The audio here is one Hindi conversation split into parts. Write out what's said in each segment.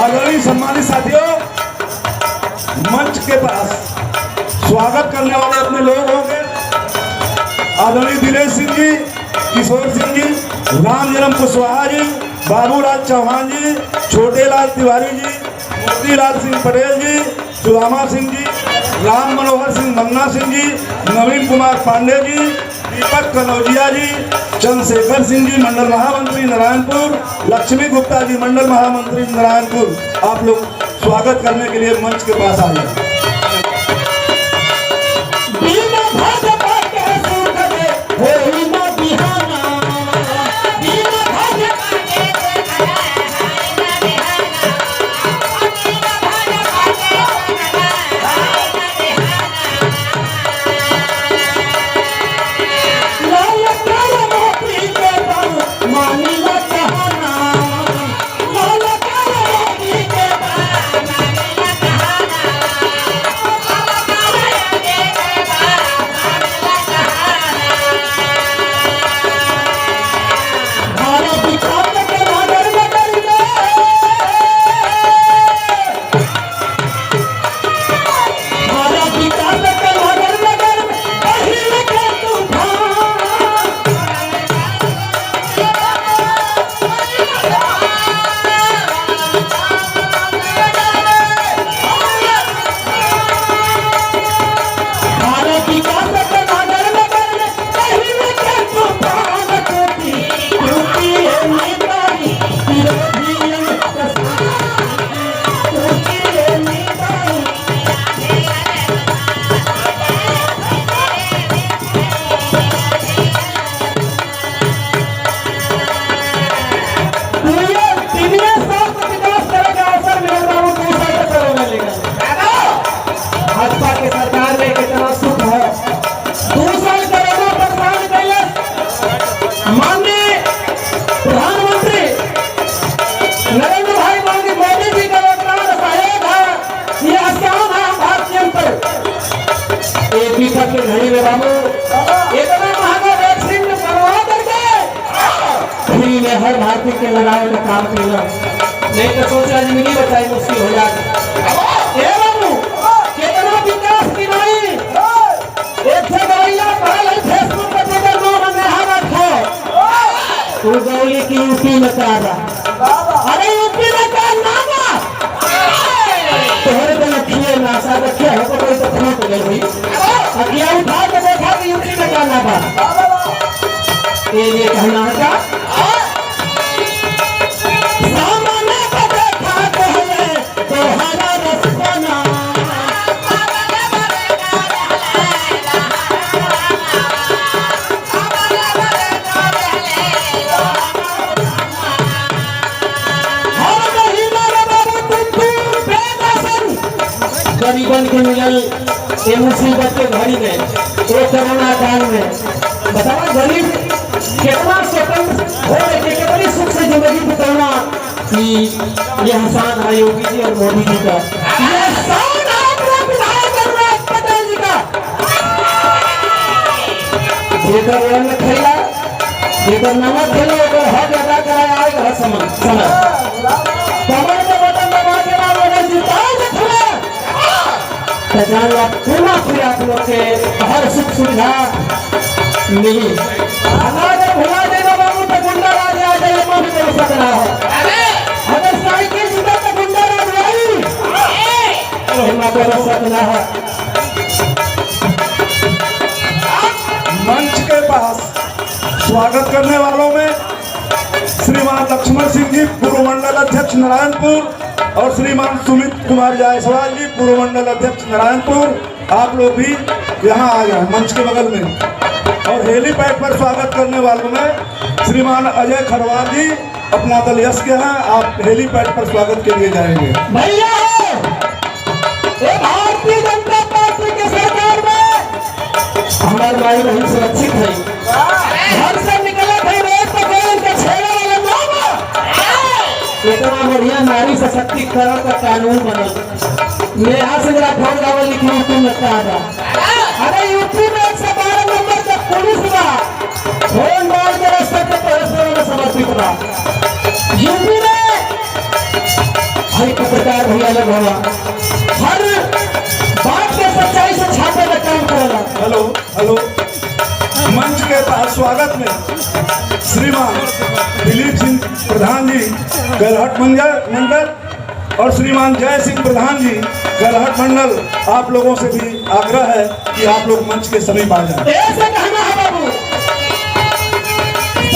आदरणीय सम्मानित साथियों, मंच के पास स्वागत करने वाले अपने लोग होंगे। आदरणीय दिनेश सिंह जी, किशोर सिंह जी, राम जन्म कुशवाहा जी, बाबूराज चौहान जी, छोटेलाल तिवारी जी, मोतीलाल सिंह पटेल जी, सुदामा सिंह जी, राम मनोहर सिंह मन्ना सिंह जी, नवीन कुमार पांडे जी, दीपक कनौजिया जी, चंद्रशेखर सिंह जी मंडल महामंत्री नारायणपुर, लक्ष्मी गुप्ता जी मंडल महामंत्री नारायणपुर, आप लोग स्वागत करने के लिए मंच के पास आ जाए। के घड़ी में बाबू इतना महंगा वैक्सीन करवा करके फ्री में हर भारतीय के लगाए का काम किया, नहीं तो सोचा जिंदगी बचाई मुश्किल हो जाती। ए बाबू कितना विकास की नहीं एक से दवाइयां पढ़ ले फेसबुक पर जगह नो बंदे हाथ हो तू गौली की यूपी में कर रहा, अरे यूपी में कर ना तोहरे को रखिए ना सा रखिए हो तो कोई तो खत्म हो गई भाई अखियां उठा के देखा कि यूपी में करना था ये कहना है क्या सामने को देखा पहले तो हरा रसना गरीबन के मिलल ये मुसीबत के घड़ी में एक कोरोना काल में बताओ गरीब कितना स्वतंत्र हो रहे कितनी सुख से जिंदगी बिताना कि ये हसान है योगी जी और मोदी जी का ये शान आपको विधायक रघुनाथ पटेल जी का जेकर रंग खेला जेकर नमक खेला ओकर हक अदा कराया आएगा हर समय कमर में बटन दबा के नाम अगर जिताए पूरा पूरा आप लोग के हर सुख सुविधा मिली। अगर भुला देगा बाबू तो गुंडा राज आ जाए भी कर सकना है, अगर साइकिल जुटा तो गुंडा राज आई तो कर सकना है। मंच के पास स्वागत करने वालों में श्रीमान लक्ष्मण सिंह जी पूर्व मंडल अध्यक्ष नारायणपुर और श्रीमान सुमित कुमार जायसवाल जी पूर्व मंडल अध्यक्ष नारायणपुर, आप लोग भी यहाँ आ जाए मंच के बगल में। और हेलीपैड पर स्वागत करने वालों में श्रीमान अजय खरवार जी अपना दल यश के हैं, आप हेलीपैड पर स्वागत के लिए जाएंगे। भैया भारतीय जनता पार्टी के सरकार में हमारे भाई बहन सुरक्षित है, घर से निकले थे रोड पर इतना बढ़िया नारी सशक्तिकरण का कानून बना। मैं यहाँ से जरा फोन गावल लिखी यूपी में लगता था, अरे यूपी में 112 नंबर का पुलिस बा फोन डाल के रास्ते पे परस्पर में समर्पित बा। यूपी में भाई पत्रकार भैया लोग हवा हर बात के सच्चाई से छापे में काम करेला। हेलो हेलो, मंच के पास स्वागत में श्रीमान दिलीप सिंह प्रधान जी गलहट मंडल और श्रीमान जय सिंह प्रधान जी गलहट मंडल, आप लोगों से भी आग्रह है कि आप लोग मंच के समीप आ जाएं। ऐसे कहना है बाबू,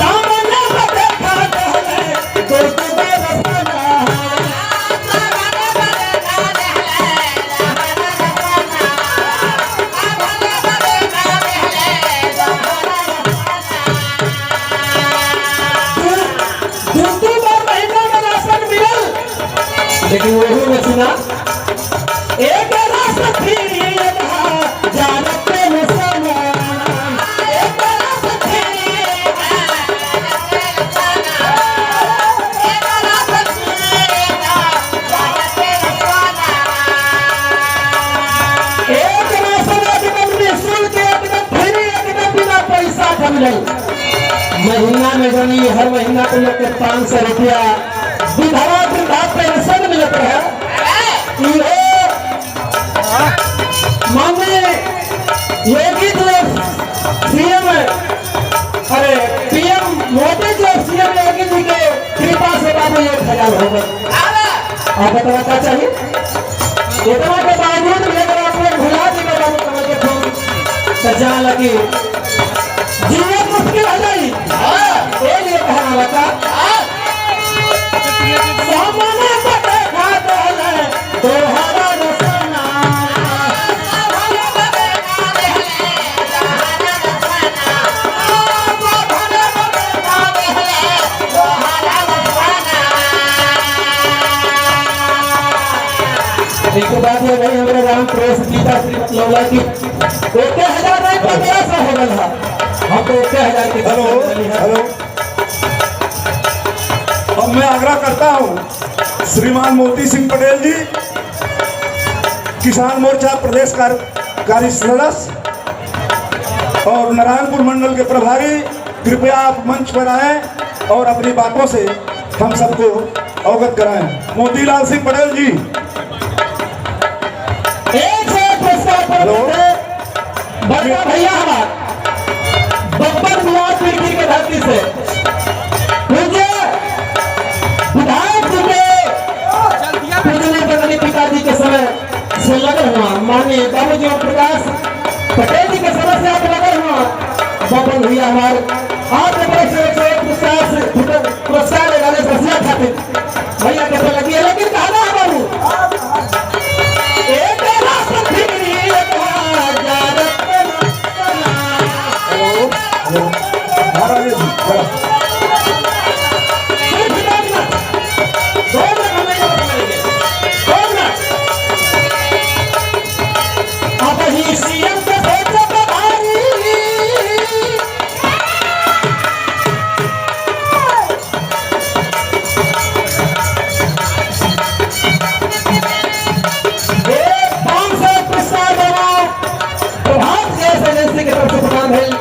सामने से देखा है दोस्तों का रसना। दूसरी बार महीने में राशन मिल, लेकिन वही में सुना एक राशन फ्री जानते मुसलमान, एक राशन फ्री, एक राशन फ्री जानते मुसलमान, एक राशन एकदम निःशुल्क, एकदम फ्री, एकदम बिना पैसा का मिले। महीना में बनी हर महीना को लेकर 500 रुपया विधवा वृद्धा पेंशन मिलता है। माननीय योगी जो सीएम, अरे पीएम मोदी जो सीएम योगी जी के कृपा से बाबू 1000 हो गए। आप बताना क्या चाहिए, इतना के बावजूद भी अगर आप लोग भुला देंगे बाबू समझ के फोन सजा लगी, जीवन मुश्किल हो जाए। ये लिए कहना बता सामने से देखा है दोहरा रसना। एक बात है भाई, हमारे राम प्रेस गीता श्रीमत लौला की 1000 नहीं 1500 हो गया था, हम तो 1000 के। हेलो हेलो, अब मैं आग्रह करता हूं श्रीमान मोती सिंह पटेल जी, किसान मोर्चा प्रदेश कार्यकारी सदस्य और नारायणपुर मंडल के प्रभारी, कृपया आप मंच पर आएं और अपनी बातों से हम सबको अवगत कराएं। मोतीलाल सिंह पटेल जी। एक से पुरस्कार बड़का भैया हमार बब्बर निवास पीढ़ी के धरती से पूज्य विधायक जी के पूजनीय बंदनी पिताजी के समय से लगे हुआ माननीय बाबू जी प्रकाश पटेल जी के समय से आप लगे हुआ बब्बर भैया हमारे आज पुरस्कार लगाने से खातिर भैया के